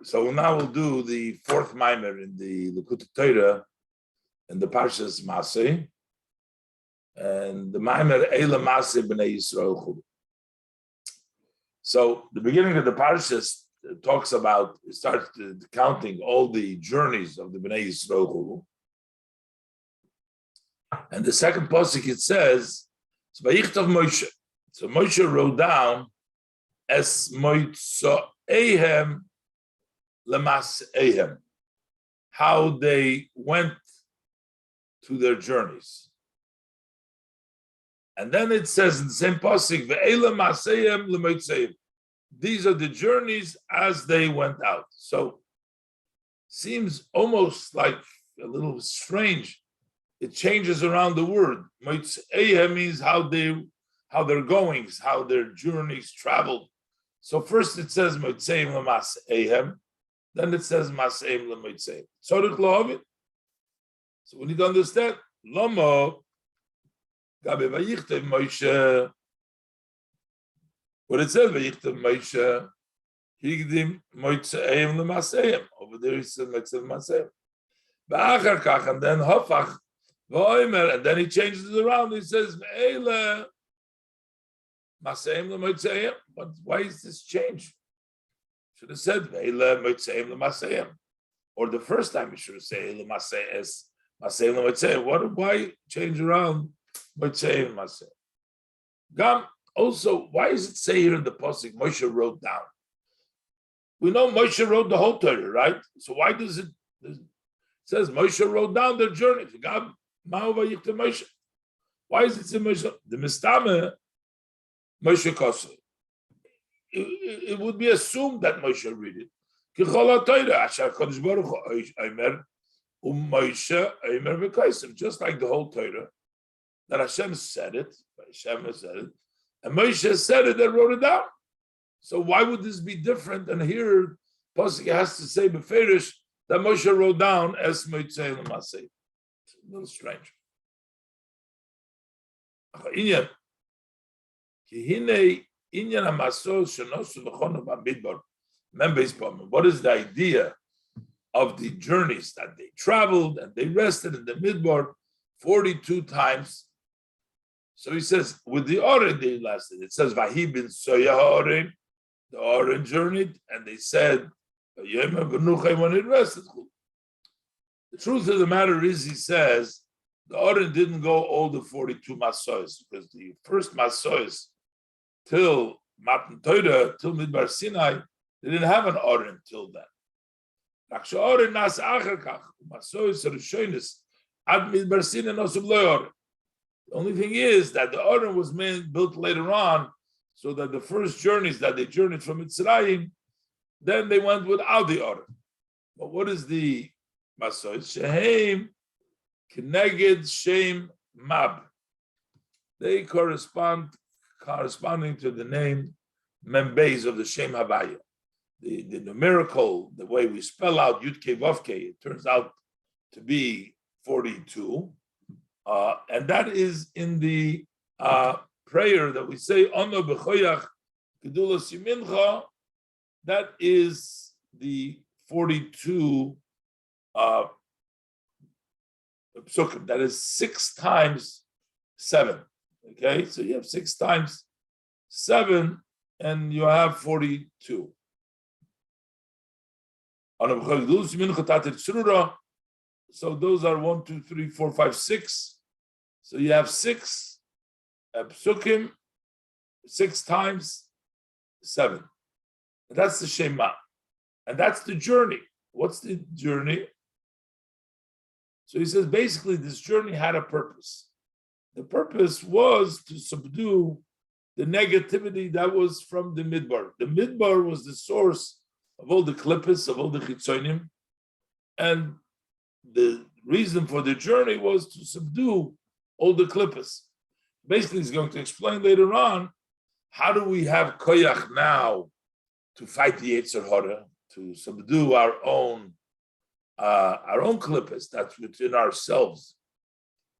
So now we'll do the fourth Mamer in the Likutei Torah and the Parshas Masei, and the Mamer Eila Masei B'nei Yisrael Chulu. So the beginning of the Parshas talks about, it starts counting all the journeys of the B'nei Yisrael Chulu. And the second pasuk it says, so Moshe. So Moshe wrote down Es Moitzoehem Lemaseihem, how they went to their journeys. And then it says in the same pasuk, Ve'ela Maseihem Lemoitzeim. These are the journeys as they went out. So seems almost like a little strange. It changes around the word. Moitzeim means how they're going, how their journeys traveled. So first it says Moitzeim Lemaseihem, then it says Maseim Lemoitzeim. So we need to understand. Lomo Gabe Vayichtev Moshe. What it says Vayichtev Moshe, Higdim Moitzeim Lemaseihem. Over there he says Moitzeim Lemaseihem. Ba'achar kach, and then Hofach V'omer, and then he changes it around. He says Ve'ele Maseim Lemoitzeim. But why is this change? Should have said Ve'ele Moitzeim Lemaseihem. Or the first time you should have said Ve'ele Maseim Lemoitzeim. Why change around Moitzeim Lemaseihem? Gam, also, why does it say here in the pasuk Moshe wrote down? We know Moshe wrote the whole Torah, right? So why does it says Moshe wrote down their journey? Why is it say Moshe? The Mistame Moshe Kosel. It would be assumed that Moshe read it. Just like the whole Torah, that Hashem said it, and Moshe said it and wrote it down. So why would this be different? And here, Pasuk has to say beferish that Moshe wrote down as Moitzeim Lemaseihem. It's a little strange. What is the idea of the journeys that they traveled and they rested in the Midbar 42 times? So he says, with the Oren they lasted. It says, Vahi bin Soya Oren, the Oren journeyed, and they said, when it rested. The truth of the matter is, he says, the Oren didn't go all the 42 Masois, because the first Masois till Matan Torah, till Midbar Sinai, they didn't have an Oren till then. The only thing is that the Oren was built later on, so that the first journeys that they journeyed from Mitzrayim, then they went without the Oren. But what is the Masois? Shehem Keneged Shem Mab. They corresponding to the name Membeis of the Shem Havaya. The numerical, the way we spell out Yud Kei Vav Kei, it turns out to be 42. And that is in the prayer that we say, Ono B'choyach Gedulas Yimincha. That is the 42 psukim. That is 6 times 7. Okay, so you have 6 times 7, and you have 42. So those are 1, 2, 3, 4, 5, 6. So you have 6 psukim, 6 times 7. And that's the Shema. And that's the journey. What's the journey? So he says basically this journey had a purpose. The purpose was to subdue the negativity that was from the Midbar. The Midbar was the source of all the klippos, of all the chitzonim. And the reason for the journey was to subdue all the klippos. Basically, he's going to explain later on, how do we have koyach now to fight the Yetzer Hara, to subdue our own klippos, that's within ourselves.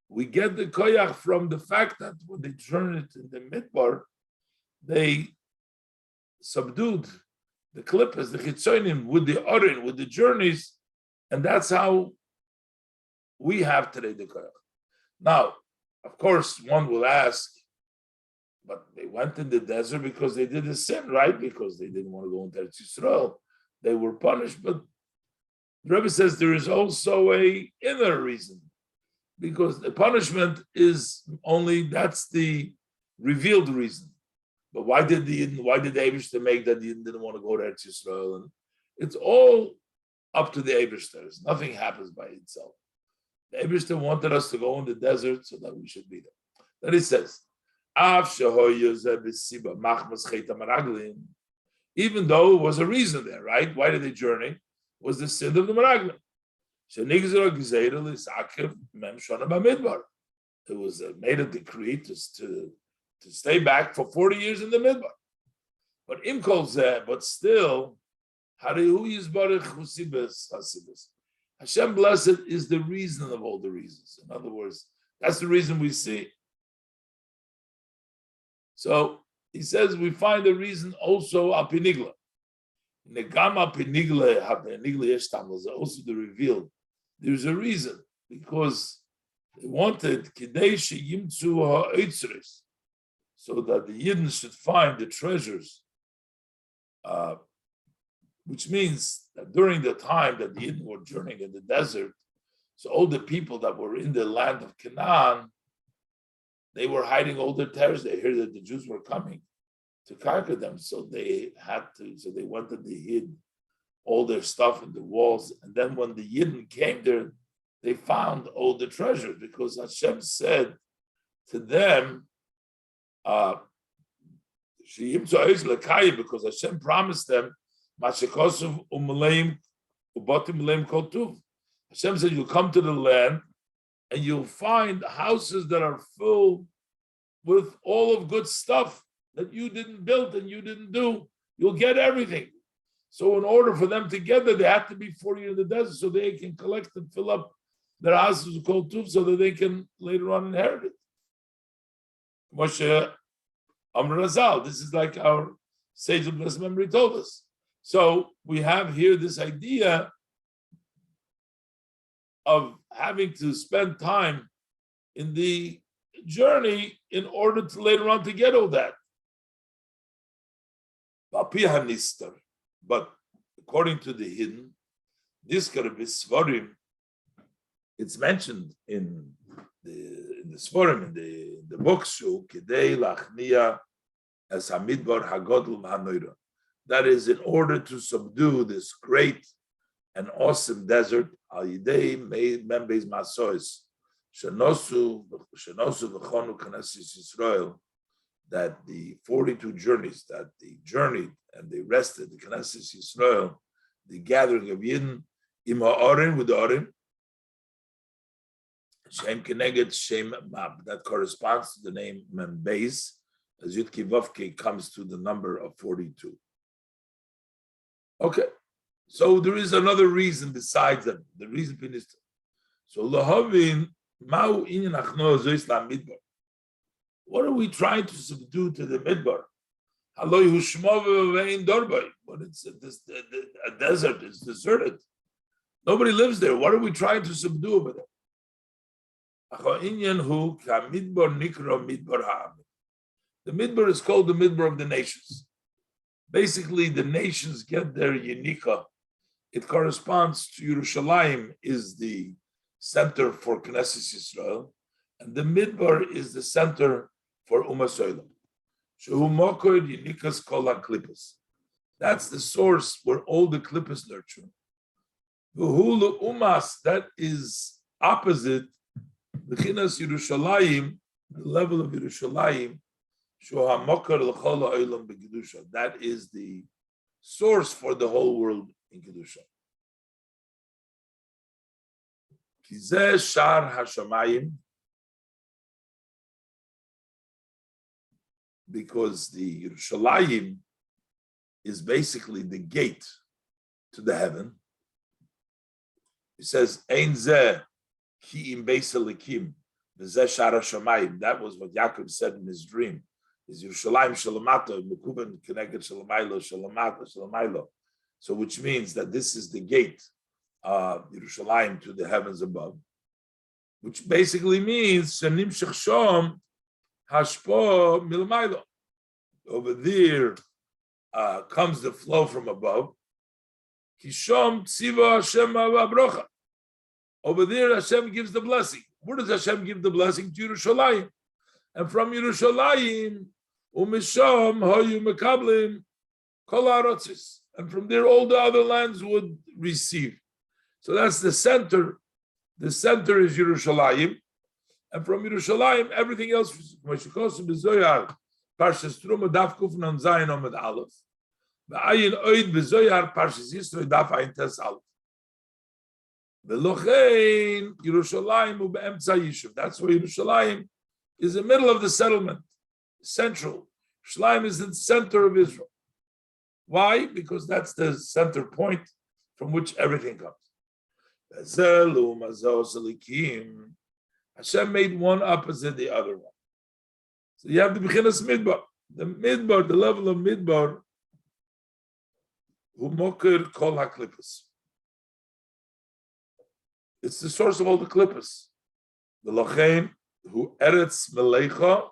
We get the koyach from the fact that when they journeyed in the Midbar, they subdued the klippas, the chitzonim, with the orin, with the journeys, and that's how we have today the koyach. Now, of course, one will ask, but they went in the desert because they did a sin, right? Because they didn't want to go into Eretz Yisrael. They were punished. But the Rebbe says there is also a inner reason, because the punishment is only, that's the revealed reason. But why did the Eibishter make that he didn't want to go to Eretz Yisrael? And it's all up to the Eibishter. Nothing happens by itself. The Eibishter wanted us to go in the desert so that we should be there. Then he says, even though it was a reason there, right? Why did they journey? It was the sin of the Meraglim. It was made a decree to stay back for 40 years in the Midbar. But but still, Hashem blessed is the reason of all the reasons. In other words, that's the reason we see. So he says we find the reason also al pinigla. Negama pinigla also the revealed. There's a reason, because they wanted Kadesh Yimtzu ha'otzres, so that the Yidden should find the treasures, which means that during the time that the Yidden were journeying in the desert, so all the people that were in the land of Canaan, they were hiding all their terrors. They heard that the Jews were coming to conquer them, so they went and they hid all their stuff in the walls. And then when the Yidden came there, they found all the treasure, because Hashem said to them, because Hashem promised them, Hashem said, you'll come to the land and you'll find houses that are filled with all of good stuff that you didn't build and you didn't do. You'll get everything. So in order for them to get there, they have to be 40 years in the desert so they can collect and fill up their houses with kol tuv so that they can later on inherit it. Moshe Amr Razal, this is like our sage of blessed memory told us. So we have here this idea of having to spend time in the journey in order to later on to get all that. But according to the hidden, this Svarim, it's mentioned in the Svarim, in the books, Kedei Lachnia as Hamidbar Hagodl Hanoira. That is in order to subdue this great and awesome desert, Al Yidei Membez Masois, Shenosu V'chonu Knesset Yisrael, that the 42 journeys that they journeyed and they rested, the Knesset Yisrael, the gathering of Yidden, Im Ha'orin, with the Orin, Shem Keneged Shem Mab, that corresponds to the name Membez, as Yud Kivavke comes to the number of 42. Okay, so there is another reason besides that. The reason is so Lahavin Mau Inyan Achno Zoislam Midbar. What are we trying to subdue to the Midbar? Haloi Hushmov Vein Dorbai. But it's a desert, it's deserted. Nobody lives there. What are we trying to subdue over there? The Midbar is called the Midbar of the nations. Basically, the nations get their Yenika. It corresponds to Yerushalayim is the center for Knesset Yisrael, and the Midbar is the center for Umas Olam. Shehu Mokod Yenikas Kol HaKlippas. That's the source where all the klippas nurture. V'hu Umas, that is opposite the Chinas Yerushalayim, the level of Yerushalayim. That is the source for the whole world in Kedusha. Because the Yerushalayim is basically the gate to the heaven. It says, Ein zeh ki im beis elikim, v'zeh shar hashamayim. That was what Yaakov said in his dream. is Yerushalayim Shalamata, Mekuban connected Shalamaylo, Shalamata, Shalamaylo. So which means that this is the gate of Yerushalayim to the heavens above, which basically means Shanim Shechshom Hashpo Milmaylo. Over there comes the flow from above. Kishom Tziva Hashem Abrocha. Over there, Hashem gives the blessing. Where does Hashem give the blessing? To Yerushalayim. And from Yerushalayim, Umisham Hoyu Mekablim Kol Haarotzis. And from there, all the other lands would receive. So that's the center. The center is Yerushalayim. And from Yerushalayim, everything else. Parshas Truma Daf Kuf Nun Zayin Omid Aleph. V'ayin Oid B'Zoyar Parshas Yisro Daf Ayin Tes Aleph. V'lochein Yerushalayim u'be'emtza Yishuv. That's why Yerushalayim is the middle of the settlement, central. Yerushalayim is the center of Israel. Why? Because that's the center point from which everything comes. Hashem made one opposite the other one. So you have the Bechinas Midbar. The Midbar, the level of Midbar, Hu Moker Kol HaKlippas. It's the source of all the klippas. The Lochein, Hu Eretz Melecha,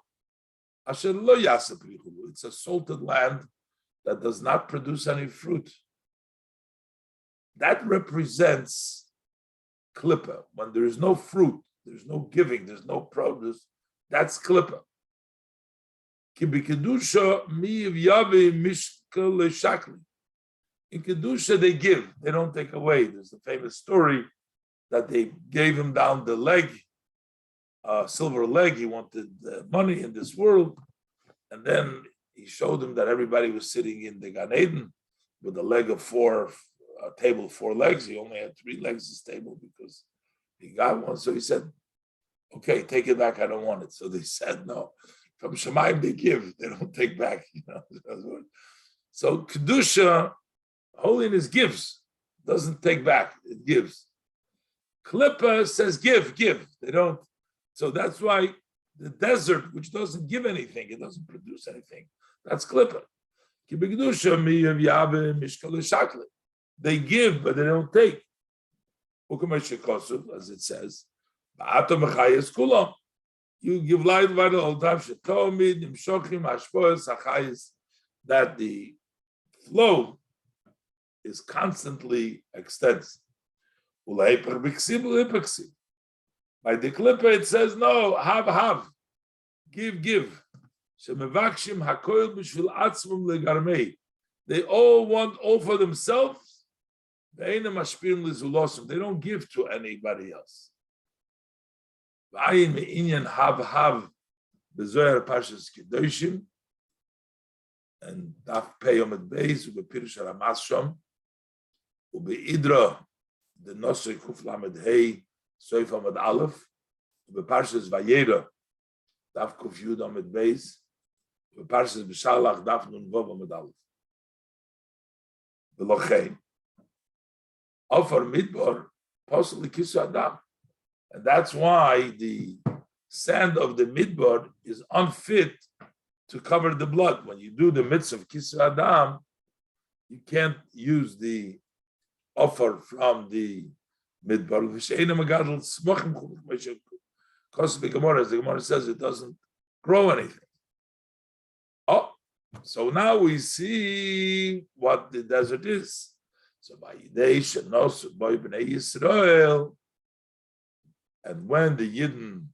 Asher Lo Yaseh Prichu. It's a salted land that does not produce any fruit. That represents klippa. When there is no fruit, there's no giving, there's no produce, that's klippa. In Kedusha, they give, they don't take away. There's a famous story that they gave him down the leg, silver leg. He wanted money in this world. And then he showed him that everybody was sitting in the Gan Eden with a leg of four, a table, 4 legs. He only had 3 legs this table because he got one. So he said, okay, take it back. I don't want it. So they said, no. From Shemayim, they give, they don't take back. You know? So Kedusha, holiness gives, doesn't take back, it gives. Klippa says give. They don't. So that's why the desert, which doesn't give anything, it doesn't produce anything, that's Klippa. They give, but they don't take. As it says, you give light by the old time, that the flow is constantly extensive. By the Klippa, it says, no, have, give. They all want all for themselves. They don't give to anybody else. Have bezoyer Parshas Kedoshim and Daf Peyom et Beis ubePirush Ramashom ubeIdra the Nosei Kuf Lamed Hey Soif Amad Aleph ubeParshas Vayera Daf Kuf Yud Amad Beis ubeParshas B'Shalach Daf Nun Vov Amad Aleph V'lochein Ofar Midbar Posel Likisu Adam. And that's why the sand of the midbar is unfit to cover the blood. When you do the mitzvah of Kisra Adam, you can't use the offer from the midbar. Because the Gemara says it doesn't grow anything. Oh, so now we see what the desert is. So by Yidei Shenos by Bnei Yisrael. And when the Yidden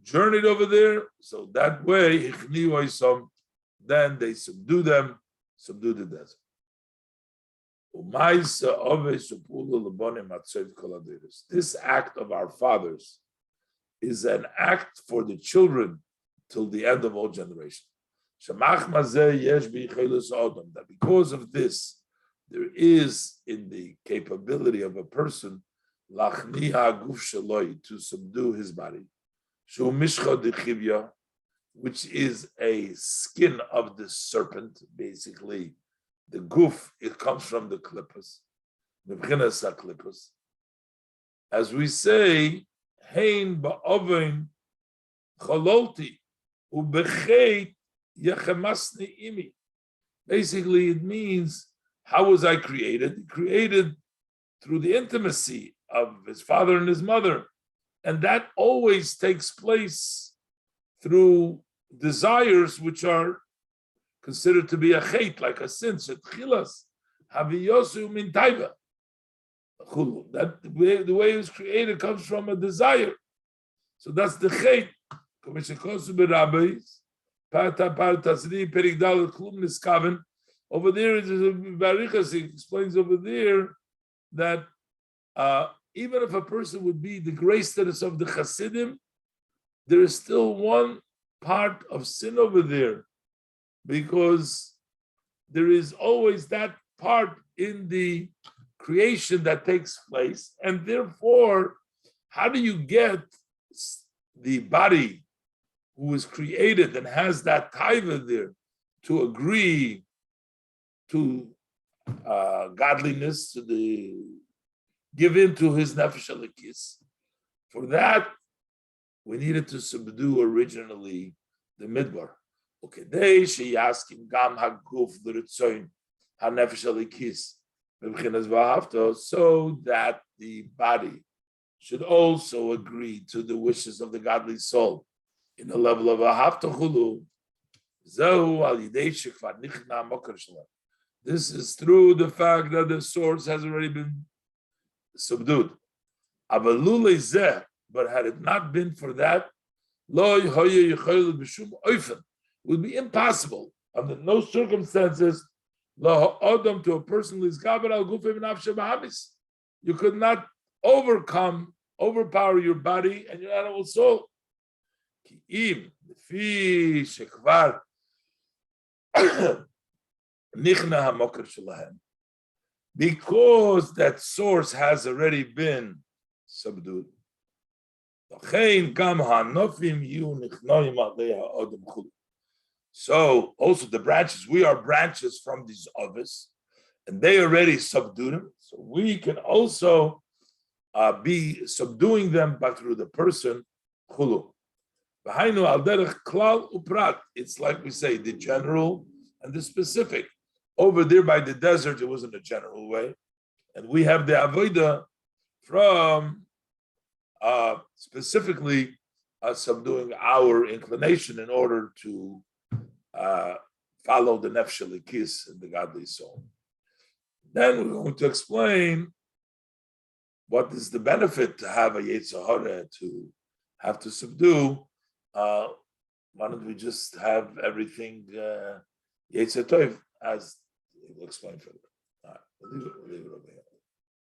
journeyed over there, so that way, then they subdue the desert. This act of our fathers is an act for the children till the end of all generations. That because of this, there is in the capability of a person to subdue his body, which is a skin of the serpent, basically. The guf, it comes from the klippas, as we say, hein ba'oven chololti ubechet Yechemasni imi. Basically, it means, how was I created? Created through the intimacy of his father and his mother. And that always takes place through desires which are considered to be a chait, like a sin. Shetchilas haviyosu min taiva. That the way it was created comes from a desire. So that's the chait. Over there, Barichas explains over there that even if a person would be the grace status of the Hasidim, there is still one part of sin over there, because there is always that part in the creation that takes place, and therefore, how do you get the body who is created and has that taiva there to agree to godliness, to the give in to his nefesh alikis? For that, we needed to subdue originally the midbar. Okay, they sheyaskim gam haguf l'ritzoin hanefesh alikis b'bchinas v'ahavto, so that the body should also agree to the wishes of the godly soul in the level of ahavto chulu. Zehu al yidei shekvar nichna mokar shalem. This is through the fact that the source has already been subdued. Avalule zeh, but had it not been for that, lo yehoye yichol b'shum oifen, would be impossible under no circumstances. Lo ha'odam, to a person who is gaber al gufei v'nafshe b'hamis. You could not overpower your body and your animal soul. Ki im lefi shekvar nichna hamokar shelahem, because that source has already been subdued. So also the branches, we are branches from these others, and they already subdued them. So we can also be subduing them, but through the person chulu. It's like we say, the general and the specific. Over there by the desert, it wasn't a general way. And we have the avodah from specifically subduing our inclination in order to follow the nefesh alikis and the godly soul. Then we're going to explain what is the benefit to have a yetzer hara, to have to subdue. Why don't we just have everything yetzer tov, as we'll explain further. All right, we'll leave it.